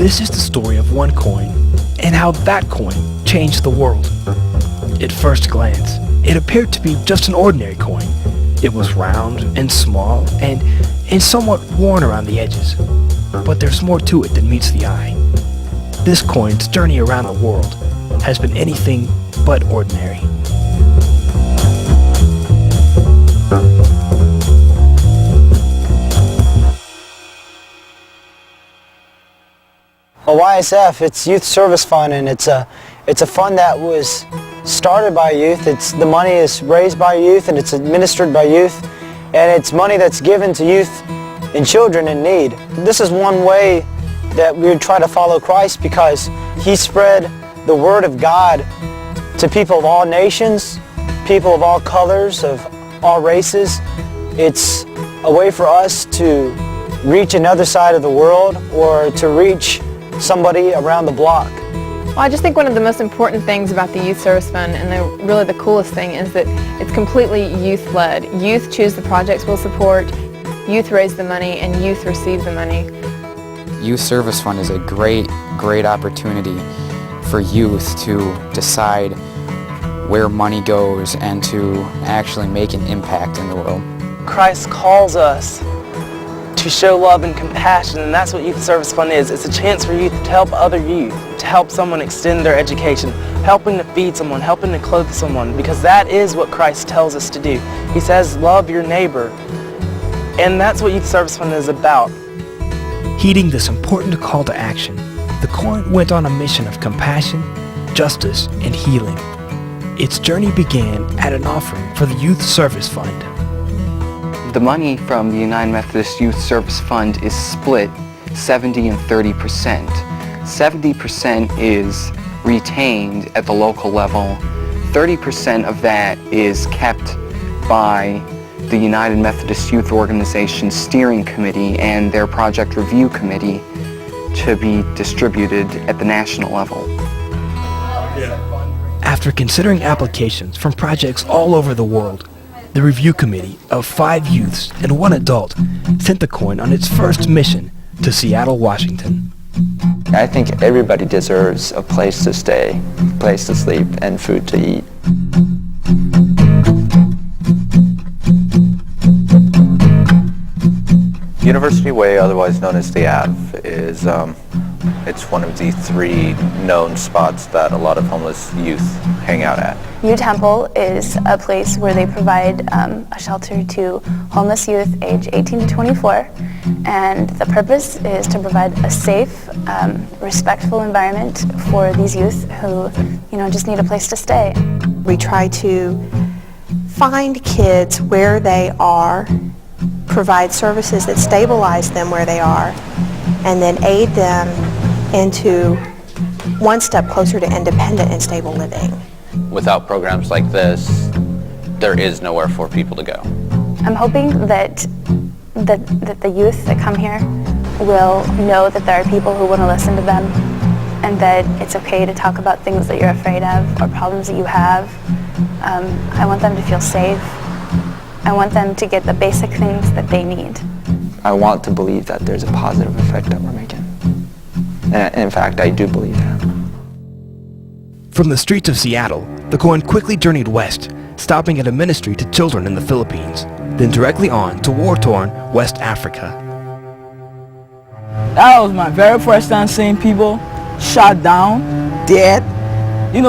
This is the story of one coin and how that coin changed the world. At first glance, it appeared to be just an ordinary coin. It was round and small and somewhat worn around the edges. But there's more to it than meets the eye. This coin's journey around the world has been anything but ordinary. YSF, it's Youth Service Fund, and it's a fund that was started by youth. The money is raised by youth and it's administered by youth, and it's money that's given to youth and children in need. This is one way that we would try to follow Christ, because he spread the word of God to people of all nations, people of all colors, of all races. It's a way for us to reach another side of the world, or to reach somebody around the block. Well, I just think one of the most important things about the Youth Service Fund, and really the coolest thing, is that it's completely youth-led. Youth choose the projects we'll support, youth raise the money, and youth receive the money. Youth Service Fund is a great opportunity for youth to decide where money goes and to actually make an impact in the world. Christ calls us to show love and compassion, and that's what Youth Service Fund is. It's a chance for youth to help other youth, to help someone extend their education, helping to feed someone, helping to clothe someone, because that is what Christ tells us to do. He says, love your neighbor, and that's what Youth Service Fund is about. Heeding this important call to action, the coin went on a mission of compassion, justice, and healing. Its journey began at an offering for the Youth Service Fund. The money from the United Methodist Youth Service Fund is split 70 and 30%. 70% is retained at the local level. 30% of that is kept by the United Methodist Youth Organization Steering Committee and their Project Review Committee to be distributed at the national level. After considering applications from projects all over the world, the review committee of 5 youths and 1 adult sent the coin on its first mission to Seattle, Washington. I think everybody deserves a place to stay, a place to sleep, and food to eat. University Way, otherwise known as the Ave, is it's one of the 3 known spots that a lot of homeless youth hang out at. U Temple is a place where they provide a shelter to homeless youth age 18 to 24, and the purpose is to provide a safe, respectful environment for these youth who, just need a place to stay. We try to find kids where they are, provide services that stabilize them where they are, and then aid them into one step closer to independent and stable living. Without programs like this, there is nowhere for people to go. I'm hoping that the youth that come here will know that there are people who want to listen to them, and that it's okay to talk about things that you're afraid of or problems that you have. I want them to feel safe. I want them to get the basic things that they need. I want to believe that there's a positive effect that we're making. And in fact, I do believe that. From the streets of Seattle, the coin quickly journeyed west, stopping at a ministry to children in the Philippines, then directly on to war-torn West Africa. That was my very first time seeing people shot down, dead,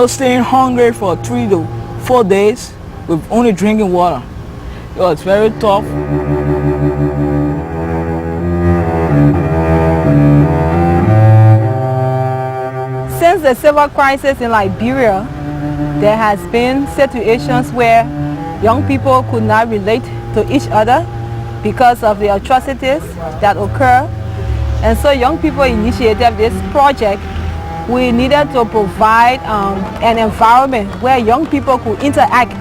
staying hungry for 3 to 4 days with only drinking water. It was very tough. Since the civil crisis in Liberia, there has been situations where young people could not relate to each other because of the atrocities that occur. And so young people initiated this project. We needed to provide an environment where young people could interact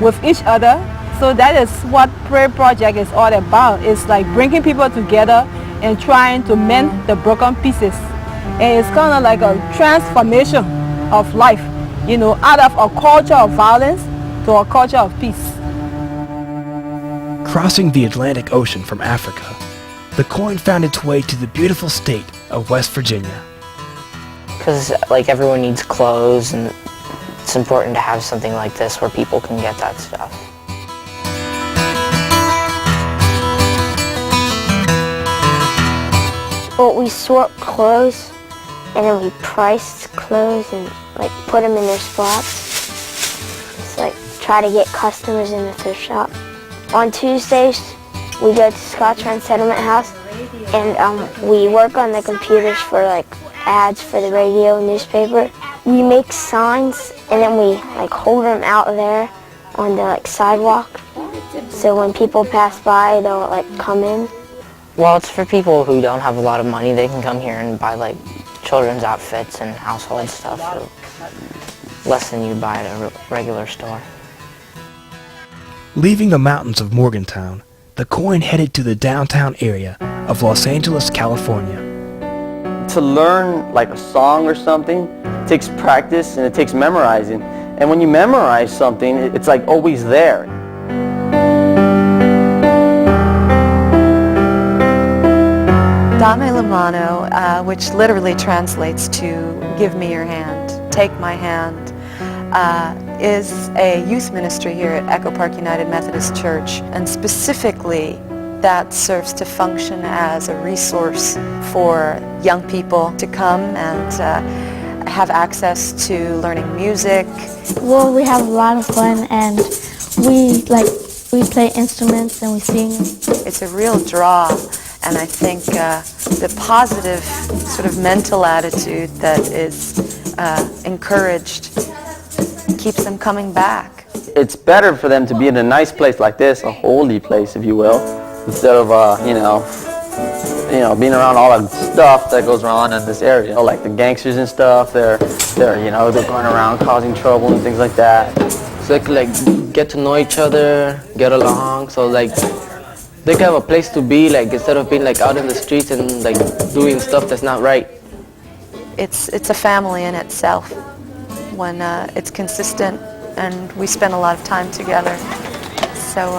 with each other. So that is what Prayer Project is all about. It's like bringing people together and trying to mend the broken pieces. And it's kind of like a transformation of life, out of a culture of violence to a culture of peace. Crossing the Atlantic Ocean from Africa, the coin found its way to the beautiful state of West Virginia. Because like everyone needs clothes, and it's important to have something like this where people can get that stuff. Well, we sort clothes, and then we price clothes and like put them in their spots. It's like try to get customers in the thrift shop. On Tuesdays, we go to Scotch Run Settlement House, and we work on the computers for like ads for the radio and newspaper. We make signs, and then we like hold them out there on the like sidewalk, so when people pass by, they'll like come in. Well, it's for people who don't have a lot of money. They can come here and buy like children's outfits and household stuff for less than you'd buy at a regular store. Leaving the mountains of Morgantown, the coin headed to the downtown area of Los Angeles, California. To learn like a song or something, it takes practice and it takes memorizing. And when you memorize something, it's like always there. Dame la mano, which literally translates to give me your hand, take my hand, is a youth ministry here at Echo Park United Methodist Church, and specifically that serves to function as a resource for young people to come and have access to learning music. Well, we have a lot of fun, and we play instruments and we sing. It's a real draw, and I think the positive sort of mental attitude that is encouraged keeps them coming back. It's better for them to be in a nice place like this, a holy place, if you will, instead of being around all that stuff that goes on in this area, like the gangsters and stuff. They're going around causing trouble and things like that. So they could like get to know each other, get along. So like they can have a place to be, like instead of being like out in the streets and like doing stuff that's not right. It's a family in itself when it's consistent and we spend a lot of time together. So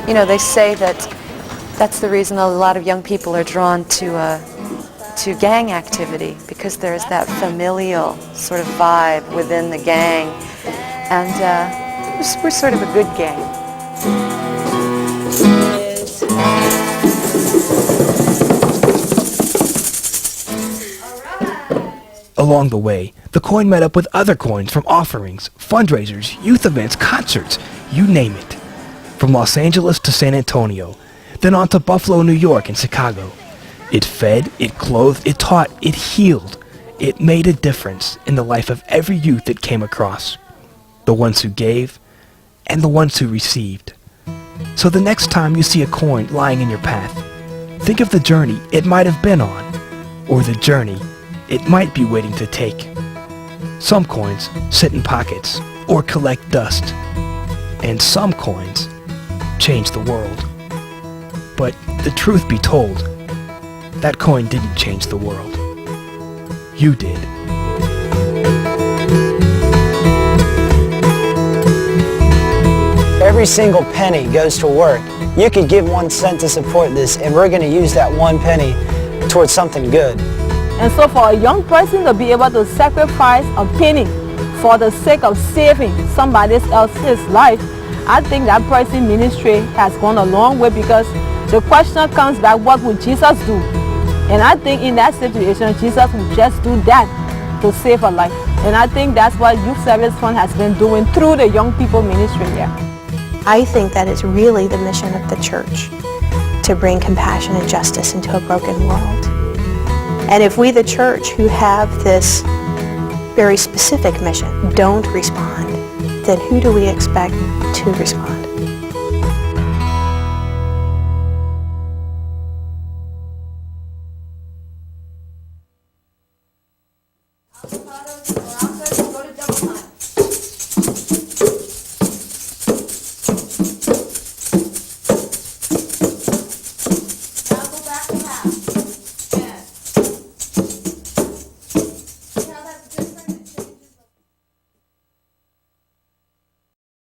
they say that that's the reason a lot of young people are drawn to gang activity, because there's that familial sort of vibe within the gang, and we're sort of a good gang. Along the way, the coin met up with other coins from offerings, fundraisers, youth events, concerts, you name it. From Los Angeles to San Antonio, then on to Buffalo, New York, and Chicago. It fed, it clothed, it taught, it healed. It made a difference in the life of every youth it came across. The ones who gave, and the ones who received. So the next time you see a coin lying in your path, think of the journey it might have been on, or the journey it might be waiting to take. Some coins sit in pockets or collect dust, and some coins change the world. But the truth be told, that coin didn't change the world. You did. Every single penny goes to work. You could give 1 cent to support this, and we're going to use that 1 penny towards something good. And so for a young person to be able to sacrifice a penny for the sake of saving somebody else's life, I think that person ministry has gone a long way, because the question comes back, what would Jesus do? And I think in that situation, Jesus would just do that to save a life. And I think that's what Youth Service Fund has been doing through the young people ministry here. I think that is really the mission of the church, to bring compassion and justice into a broken world. And if we, the church, who have this very specific mission, don't respond, then who do we expect to respond?